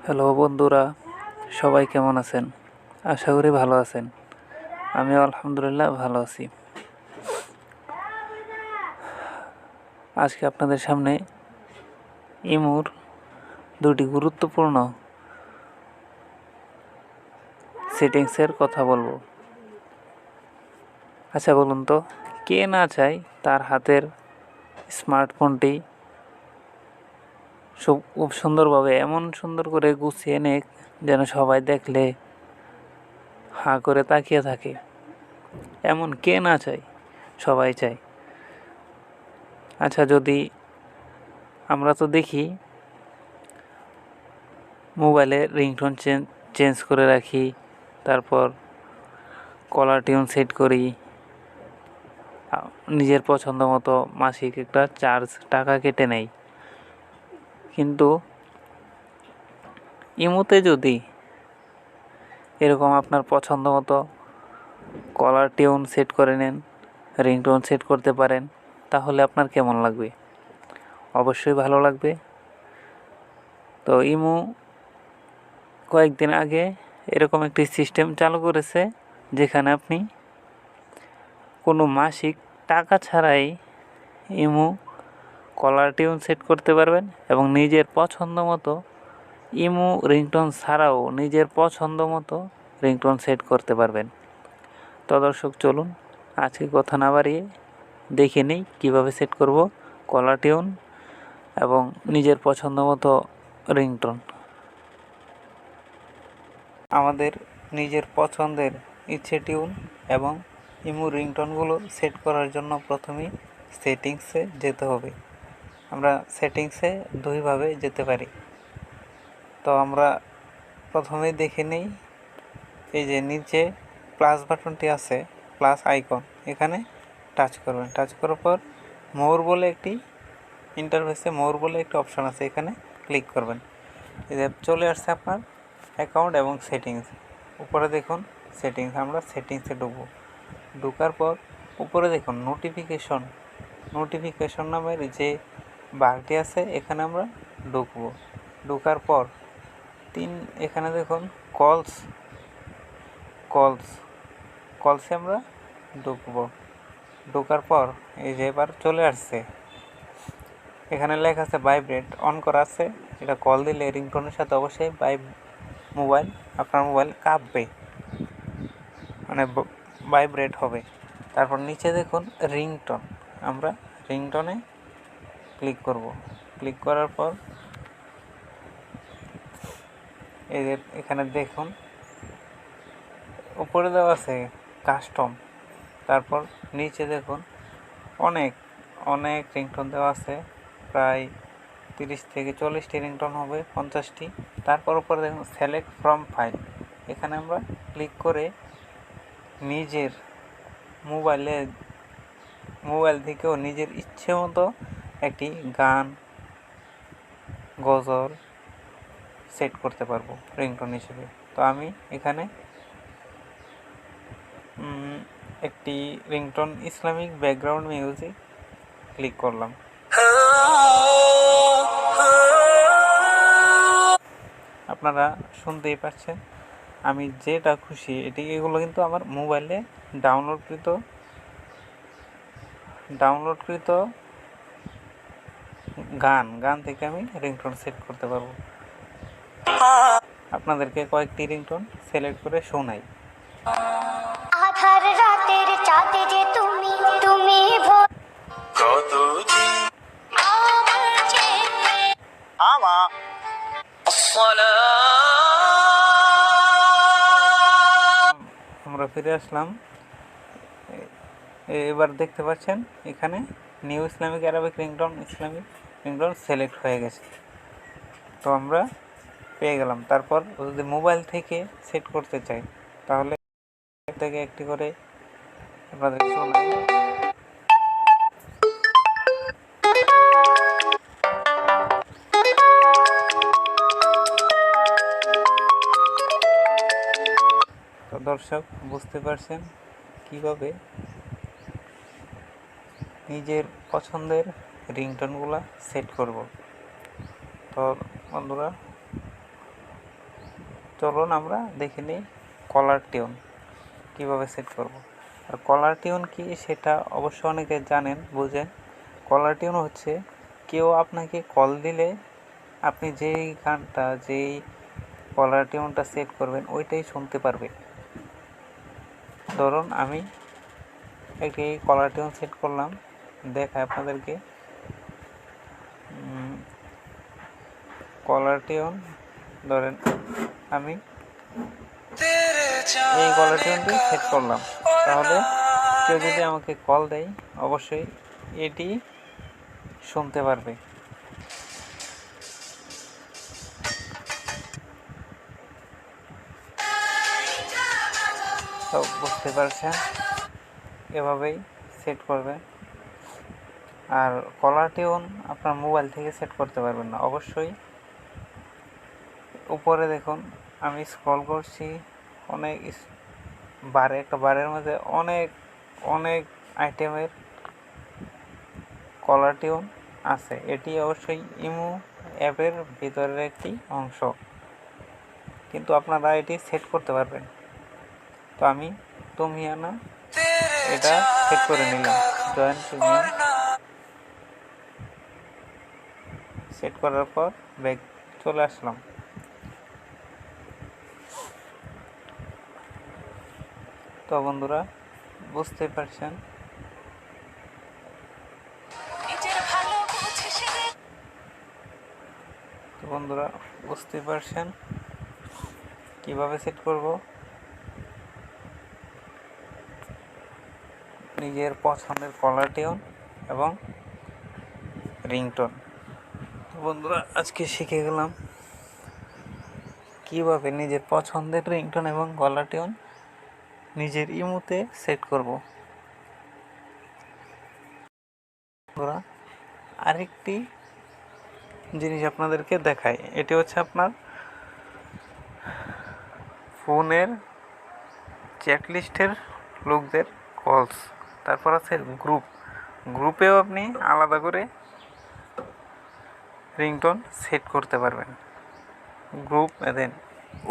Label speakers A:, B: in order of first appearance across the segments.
A: Hello বন্ধুরা, সবাই কেমন আছেন? আশা করি ভালো আছেন। আমিও আলহামদুলিল্লাহ ভালো আছি। আজকে আপনাদের সামনে ইমুর দুটি গুরুত্বপূর্ণ সেটিংসের কথা বলবো। আচ্ছা বলুন তো, কে না চায় তার হাতের স্মার্টফোনটি খুব সুন্দরভাবে এমন সুন্দর করে গুছিয়ে নেক যেন সবাই দেখলে হাঁ করে তাকিয়ে থাকে। এমন কে না চায়? সবাই চায়। আচ্ছা, যদি আমরা তো দেখি মোবাইলে রিংটোন চেঞ্জ করে রাখি, তারপর কলার টিউন সেট করি, নিজের পছন্দ মতো মাসিক একটা টাকা কেটে নেই। কিন্তু ইমোতে যদি এরকম আপনার পছন্দ মতো কলার টিউন সেট করে নেন, রিংটোন সেট করতে পারেন, তাহলে আপনার কেমন লাগবে? অবশ্যই ভালো লাগবে। তো ইমো কয়েকদিন আগে এরকম একটি সিস্টেম চালু করেছে, যেখানে আপনি কোনো মাসিক টাকা ছাড়াই ইমো কলার টিউন সেট করতে পারবেন এবং নিজের পছন্দ মতো ইমো রিংটোন ছাড়াও নিজের পছন্দ মতো রিংটোন সেট করতে পারবেন। তো দর্শক, চলুন আজকে কথা না বাড়িয়ে দেখে নিই কীভাবে সেট করব কলার টিউন এবং নিজের পছন্দ মতো রিংটোন। আমাদের নিজের পছন্দের ইচ্ছে টিউন এবং ইমো রিংটোনগুলো সেট করার জন্য প্রথমেই সেটিংসে যেতে হবে। আমরা সেটিংসে দুইভাবে যেতে পারি। তো আমরা প্রথমেই দেখে নিই, এই যে নিচে প্লাস বাটনটি আছে, প্লাস আইকন, এখানে টাচ করবেন। টাচ করার পর মোর বলে একটি ইন্টারফেসে মোর বলে একটি অপশন আছে, এখানে ক্লিক করবেন। এই যে চলে আসছে আপনার অ্যাকাউন্ট এবং সেটিংস। উপরে দেখুন সেটিংস, আমরা সেটিংসে ঢুকবো। ঢোকার পর উপরে দেখুন নোটিফিকেশন নামের যে বারটি আছে, এখানে আমরা ঢুকবো। ঢোকার পর এখানে দেখুন কলসে আমরা ঢুকবো। ঢোকার পর এই যে এবার চলে আসছে, এখানে লেখা আছে ভাইব্রেট অন করা আছে। এটা কল দিলে রিংটোনের সাথে অবশ্যই আপনার মোবাইল কাঁপবে, মানে ভাইব্রেট হবে। তারপর নিচে দেখুন রিংটোন, আমরা রিংটোনে ক্লিক করব। ক্লিক করার পর এই যে এখানে দেখুন উপরে দেওয়া আছে কাস্টম, তারপর নিচে দেখুন অনেক অনেক রিংটোন দেওয়া আছে, প্রায় 30 থেকে 40টি রিংটোন হবে, 50টি। তারপর উপরে দেখুন সিলেক্ট ফ্রম ফাইল, এখানে আমরা ক্লিক করে নিজের মোবাইল থেকেও নিজের ইচ্ছে মতো একটি গান, গজল সেট করতে পারবো রিংটোন হিসেবে। তো আমি এখানে একটি ringtone Islamic background music click করলাম। আপনারা শুনতেই পাচ্ছেন, আমি যেটা খুশি এগুলো কিন্তু আমার মোবাইলে ডাউনলোডকৃত গান থেকে আমি রিংটোন সেট করতে পারবো। আপনাদেরকে কয়েকটি রিংটোন সিলেক্ট করে শোনাই।
B: আধার রাতের চাঁদে যে তুমি
A: আমরা ফিরে আসলাম। এবার দেখতে পাচ্ছেন এখানে new Islamic Arabic ringtone select হয়ে গেছে। তো আমরা পেয়ে গেলাম। তারপর যদি মোবাইল থেকে সেট করতে চাই, তাহলে থেকে একটি করে আপনাদের শোনাই। তো দর্শক, বুঝতে পারছেন কিভাবে নিজের পছন্দের রিংটোনগুলো সেট করব। তো বন্ধুরা, চলুন আমরা দেখে নিই কলার টিউন কীভাবে সেট করব। আর কলার টিউন কি সেটা অবশ্য অনেকে জানেন, বুঝেন। কলার টিউন হচ্ছে কেউ আপনাকে কল দিলে আপনি যেই গানটা, যেই কলার টিউনটা সেট করবেন ওইটাই শুনতে পারবে। ধরুন আমি একটি কলার টিউন সেট করলাম, দেখায় আপনাদেরকে। কলার টিউন ধরেন আমি এই কলার টিউনটি সেট করলাম, তাহলে কেউ যদি আমাকে কল দেয় অবশ্যই এটি শুনতে পারবে। তো বুঝতে পারছেন, এভাবেই সেট করবেন। আর কলার টিউন আপনার মোবাইল থেকে সেট করতে পারবেন না, অবশ্যই উপরে দেখুন আমি স্ক্রল করছি, অনেক বারে, একটা বারের মধ্যে অনেক অনেক আইটেমের কলার টিউন আছে। এটি অবশ্যই ইমো অ্যাপের ভিতরের একটি অংশ, কিন্তু আপনারা এটি সেট করতে পারবেন। তো আমি তুমিয়ানা এটা সেট করে নিলাম, জয়েন প্রিমিয়াম সেট করার পর ব্যাক চলে আসলাম। তো বন্ধুরা বুঝতে পারছেন, কিভাবে সেট করব নিজের পছন্দের কলার টিউন এবং রিংটোন। তো বন্ধুরা আজকে শিখে গেলাম কিভাবে নিজের পছন্দের রিংটোন এবং কলার টিউন নিজের ইমোতে সেট করব। বন্ধুরা আরেকটি জিনিস আপনাদেরকে দেখাই, এটি হচ্ছে আপনার ফোনের চ্যাটলিস্টের লোকদের কলস, তারপর আছে গ্রুপেও আপনি আলাদা করে রিংটোন সেট করতে পারবেন। গ্রুপ দেন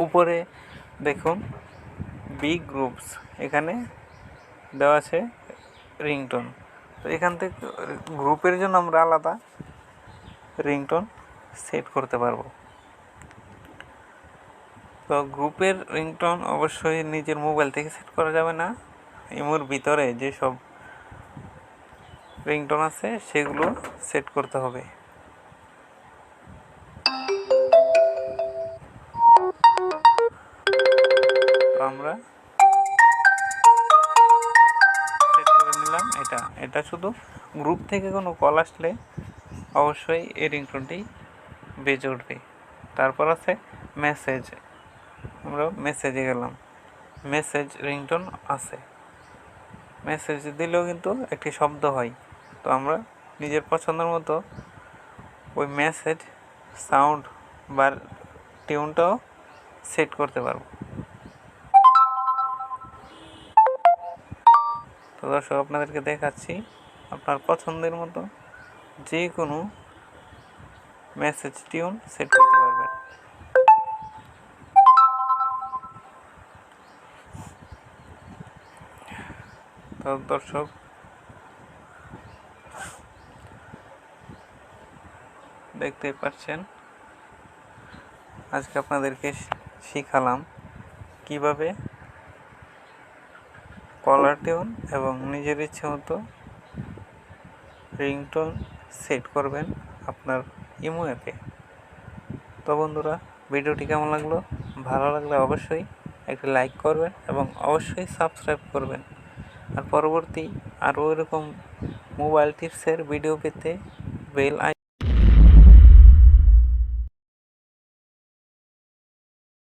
A: উপরে দেখুন বিগ গ্রুপস, এখানে দেওয়া আছে রিংটোন। তো এখান থেকে গ্রুপের জন্য আমরা আলাদা রিংটোন সেট করতে পারবো। তো গ্রুপের রিংটোন অবশ্যই নিজের মোবাইল থেকে সেট করা যাবে না, ইমোর ভিতরে যেসব রিংটোন আছে সেগুলো সেট করতে হবে। তো আমরা সেট করে নিলাম। এটা শুধু গ্রুপ থেকে কোনো কল আসলে অবশ্যই এই রিংটোনটি বেজে উঠবে। তারপর আছে মেসেজ, আমরা মেসেজে গেলাম, মেসেজ রিংটোন আছে, মেসেজ দিলেও কিন্তু একটি শব্দ হয়। তো আমরা নিজের পছন্দের মতো ওই মেসেজ সাউন্ড বা টিউনটাও সেট করতে পারবো। তো দর্শক আপনাদেরকে দেখাচ্ছি আপনার পছন্দের মতো যে কোনো মেসেজ টিউন সেট করতে পারবেন। তো দর্শক দেখতে পাচ্ছেন আজকে আপনাদেরকে শিখালাম কিভাবে কলার টিউন এবং নিজের ইচ্ছে মতো রিংটোন সেট করবেন আপনার ইমো অ্যাপে। তো বন্ধুরা ভিডিওটি কেমন লাগলো, ভালো লাগলে অবশ্যই একটি লাইক করবেন এবং অবশ্যই সাবস্ক্রাইব করবেন। আর পরবর্তী আরও এরকম মোবাইল টিপসের ভিডিও পেতে বেল